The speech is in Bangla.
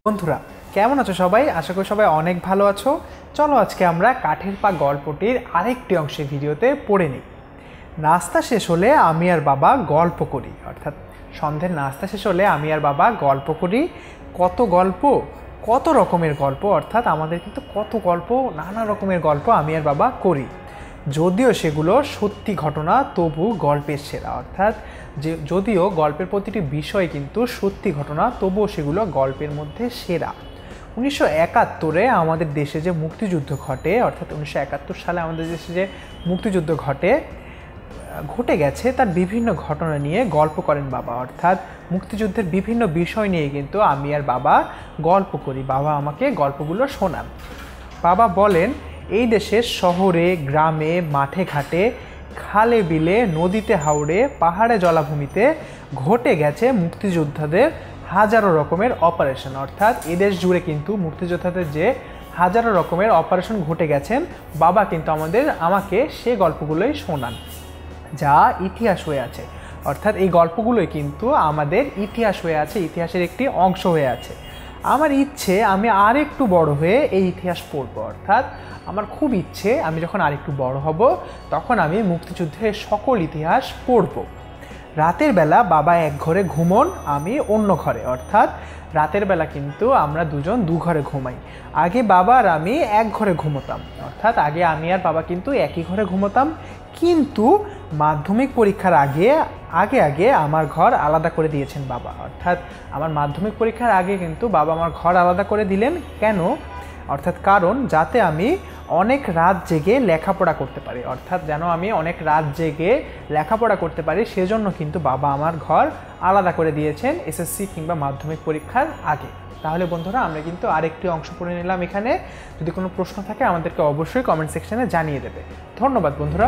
বন্ধুরা কেমন আছো সবাই? আশা করি সবাই অনেক ভালো আছো। চলো আজকে আমরা কাঠের পা গল্পটির আরেকটি অংশের ভিডিওতে পড়ে নিই। নাস্তা শেষ হলে আমি আর বাবা গল্প করি, অর্থাৎ সন্ধ্যের নাস্তা শেষ হলে আমি আর বাবা গল্প করি। কত গল্প, কত রকমের গল্প, অর্থাৎ আমাদের কিন্তু কত গল্প, নানা রকমের গল্প আমি আর বাবা করি। যদিও সেগুলো সত্যি ঘটনা, তবু গল্পের সেরা, অর্থাৎ যদিও গল্পের প্রতিটি বিষয় কিন্তু সত্যি ঘটনা, তবুও সেগুলো গল্পের মধ্যে সেরা। 1971-এ আমাদের দেশে যে মুক্তিযুদ্ধ ঘটে, অর্থাৎ 1971 সালে আমাদের দেশে যে মুক্তিযুদ্ধ ঘটে গেছে, তার বিভিন্ন ঘটনা নিয়ে গল্প করেন বাবা, অর্থাৎ মুক্তিযুদ্ধের বিভিন্ন বিষয় নিয়ে কিন্তু আমি আর বাবা গল্প করি। বাবা আমাকে গল্পগুলো শোনান। বাবা বলেন, এই দেশের শহরে, গ্রামে, মাঠে ঘাটে, খালে বিলে, নদীতে হাওড়ে, পাহাড়ে জলাভূমিতে ঘটে গেছে মুক্তিযোদ্ধাদের হাজারো রকমের অপারেশন, অর্থাৎ এদেশ জুড়ে কিন্তু মুক্তিযোদ্ধাদের যে হাজারো রকমের অপারেশন ঘটে গেছেন, বাবা কিন্তু আমাকে সে গল্পগুলোই শোনান, যা ইতিহাস হয়ে আছে। অর্থাৎ এই গল্পগুলোই কিন্তু আমাদের ইতিহাস হয়ে আছে, ইতিহাসের একটি অংশ হয়ে আছে। আমার ইচ্ছে আমি আরেকটু বড় হয়ে এই ইতিহাস পড়ব, অর্থাৎ আমার খুব ইচ্ছে আমি যখন আরেকটু বড় হব তখন আমি মুক্তিযুদ্ধের সকল ইতিহাস পড়ব। রাতের বেলা বাবা এক ঘরে ঘুমন, আমি অন্য ঘরে, অর্থাৎ রাতের বেলা কিন্তু আমরা দুজন দু ঘরে ঘুমাই। আগে বাবা আর আমি এক ঘরে ঘুমোতাম, অর্থাৎ আগে আমি আর বাবা কিন্তু একই ঘরে ঘুমোতাম, কিন্তু মাধ্যমিক পরীক্ষার আগে আমার ঘর আলাদা করে দিয়েছেন বাবা। অর্থাৎ আমার মাধ্যমিক পরীক্ষার আগে কিন্তু বাবা আমার ঘর আলাদা করে দিলেন। কেন? অর্থাৎ কারণ যাতে আমি অনেক রাত জেগে লেখাপড়া করতে পারি, অর্থাৎ যেন আমি অনেক রাত জেগে লেখাপড়া করতে পারি, সেজন্য কিন্তু বাবা আমার ঘর আলাদা করে দিয়েছেন এসএসসি কিংবা মাধ্যমিক পরীক্ষার আগে। তাহলে বন্ধুরা আমরা কিন্তু আরেকটি অংশ পড়ে নিলাম এখানে। যদি কোনো প্রশ্ন থাকে আমাদেরকে অবশ্যই কমেন্ট সেকশনে জানিয়ে দেবে। ধন্যবাদ বন্ধুরা।